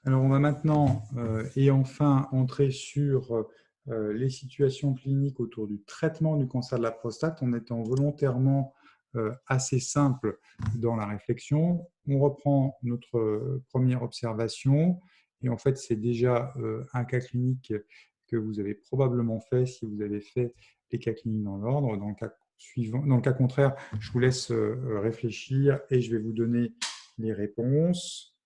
Alors, on va maintenant et enfin entrer sur les situations cliniques autour du traitement du cancer de la prostate en étant volontairement assez simple dans la réflexion. On reprend notre première observation et en fait, c'est déjà un cas clinique que vous avez probablement fait si vous avez fait les cas cliniques dans l'ordre. Dans le cas suivant, dans le cas contraire, je vous laisse réfléchir et je vais vous donner les réponses.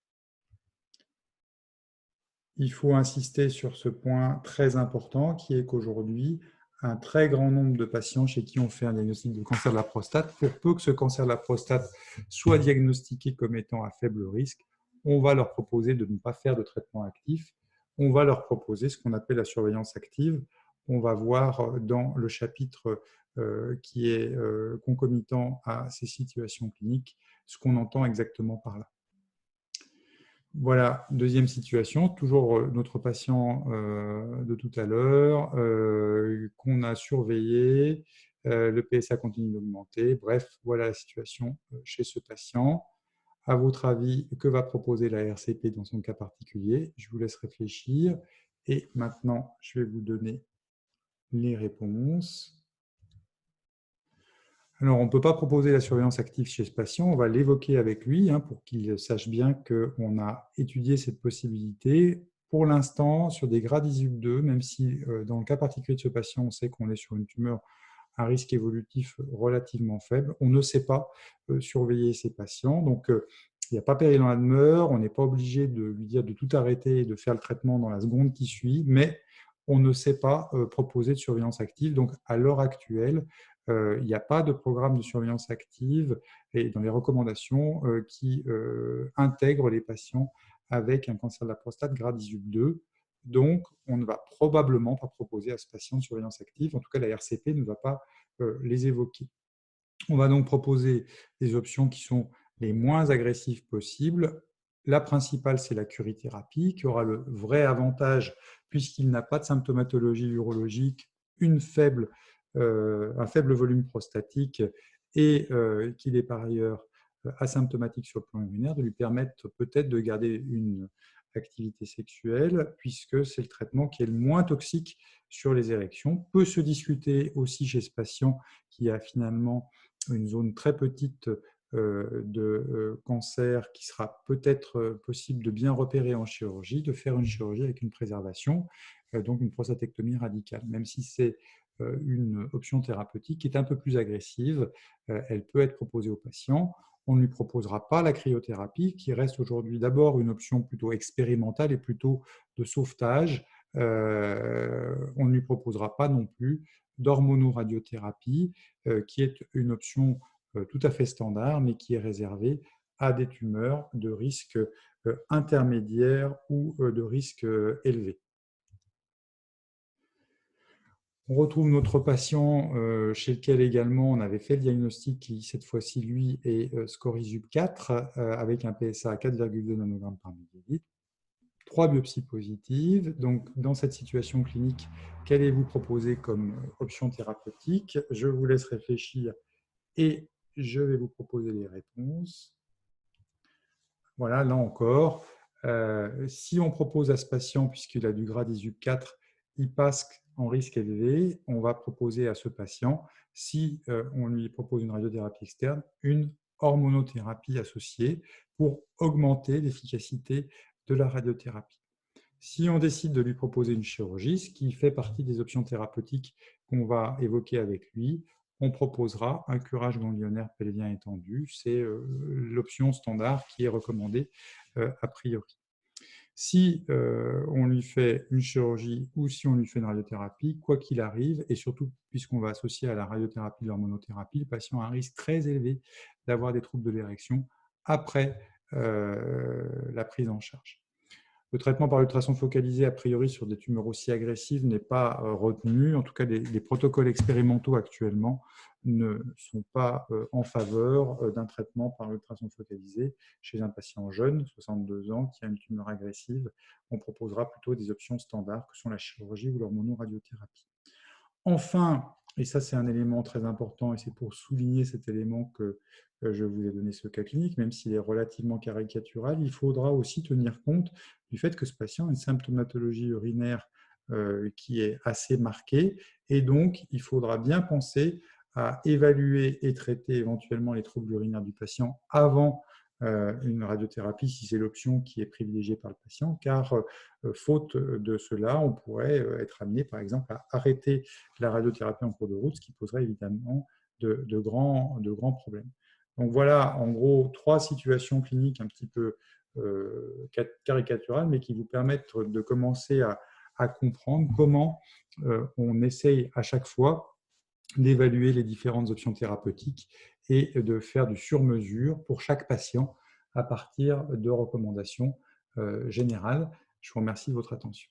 Il faut insister sur ce point très important qui est qu'aujourd'hui, un très grand nombre de patients chez qui on fait un diagnostic de cancer de la prostate, pour peu que ce cancer de la prostate soit diagnostiqué comme étant à faible risque, on va leur proposer de ne pas faire de traitement actif. On va leur proposer ce qu'on appelle la surveillance active. On va voir dans le chapitre qui est concomitant à ces situations cliniques ce qu'on entend exactement par là. Voilà, deuxième situation, toujours notre patient de tout à l'heure, qu'on a surveillé, le PSA continue d'augmenter. Bref, voilà la situation chez ce patient. À votre avis, que va proposer la RCP dans son cas particulier? Je vous laisse réfléchir. Et maintenant, je vais vous donner les réponses. Alors, on ne peut pas proposer la surveillance active chez ce patient, on va l'évoquer avec lui pour qu'il sache bien qu'on a étudié cette possibilité. Pour l'instant, sur des grades ISUP2, même si dans le cas particulier de ce patient, on sait qu'on est sur une tumeur à risque évolutif relativement faible, on ne sait pas surveiller ces patients. Donc, il n'y a pas péril dans la demeure, on n'est pas obligé de lui dire de tout arrêter et de faire le traitement dans la seconde qui suit, mais on ne sait pas proposer de surveillance active. Donc, à l'heure actuelle, il n'y a pas de programme de surveillance active et dans les recommandations qui intègrent les patients avec un cancer de la prostate grade ISUP2. Donc, on ne va probablement pas proposer à ce patient de surveillance active. En tout cas, la RCP ne va pas les évoquer. On va donc proposer des options qui sont les moins agressives possibles. La principale, c'est la curithérapie, qui aura le vrai avantage, puisqu'il n'a pas de symptomatologie urologique, un faible volume prostatique et qu'il est par ailleurs asymptomatique sur le plan urinaire, de lui permettre peut-être de garder une activité sexuelle, puisque c'est le traitement qui est le moins toxique sur les érections. Peut se discuter aussi chez ce patient qui a finalement une zone très petite de cancer qui sera peut-être possible de bien repérer en chirurgie, de faire une chirurgie avec une préservation, donc une prostatectomie radicale. Même si c'est une option thérapeutique qui est un peu plus agressive, elle peut être proposée aux patients. On ne lui proposera pas la cryothérapie, qui reste aujourd'hui d'abord une option plutôt expérimentale et plutôt de sauvetage. On ne lui proposera pas non plus d'hormonoradiothérapie, qui est une option tout à fait standard, mais qui est réservée à des tumeurs de risque intermédiaire ou de risque élevé. On retrouve notre patient chez lequel également on avait fait le diagnostic qui, cette fois-ci, lui, est Scorizub4 avec un PSA à 4,2 nanogrammes par millilitre. 3 biopsies positives. Donc, dans cette situation clinique, qu'allez-vous proposer comme option thérapeutique? Je vous laisse réfléchir et je vais vous proposer les réponses. Voilà, là encore, si on propose à ce patient, puisqu'il a du grade ISUP4, il passe en risque élevé, on va proposer à ce patient, si on lui propose une radiothérapie externe, une hormonothérapie associée pour augmenter l'efficacité de la radiothérapie. Si on décide de lui proposer une chirurgie, ce qui fait partie des options thérapeutiques qu'on va évoquer avec lui, on proposera un curage ganglionnaire pelvien étendu. C'est l'option standard qui est recommandée a priori. Si on lui fait une chirurgie ou si on lui fait une radiothérapie, quoi qu'il arrive, et surtout puisqu'on va associer à la radiothérapie l'hormonothérapie, le patient a un risque très élevé d'avoir des troubles de l'érection après la prise en charge. Le traitement par ultrason focalisé, a priori, sur des tumeurs aussi agressives n'est pas retenu. En tout cas, les protocoles expérimentaux actuellement ne sont pas en faveur d'un traitement par ultrason focalisé chez un patient jeune, 62 ans, qui a une tumeur agressive. On proposera plutôt des options standards que sont la chirurgie ou l'hormonoradiothérapie. Enfin, Et ça, c'est un élément très important et c'est pour souligner cet élément que je vous ai donné ce cas clinique, même s'il est relativement caricatural, il faudra aussi tenir compte du fait que ce patient a une symptomatologie urinaire qui est assez marquée et donc il faudra bien penser à évaluer et traiter éventuellement les troubles urinaires du patient avant une radiothérapie si c'est l'option qui est privilégiée par le patient, car faute de cela, on pourrait être amené par exemple à arrêter la radiothérapie en cours de route, ce qui poserait évidemment de grands problèmes. Donc voilà, en gros, 3 situations cliniques un petit peu caricaturales, mais qui vous permettent de commencer à comprendre comment on essaye à chaque fois d'évaluer les différentes options thérapeutiques et de faire du sur-mesure pour chaque patient à partir de recommandations générales. Je vous remercie de votre attention.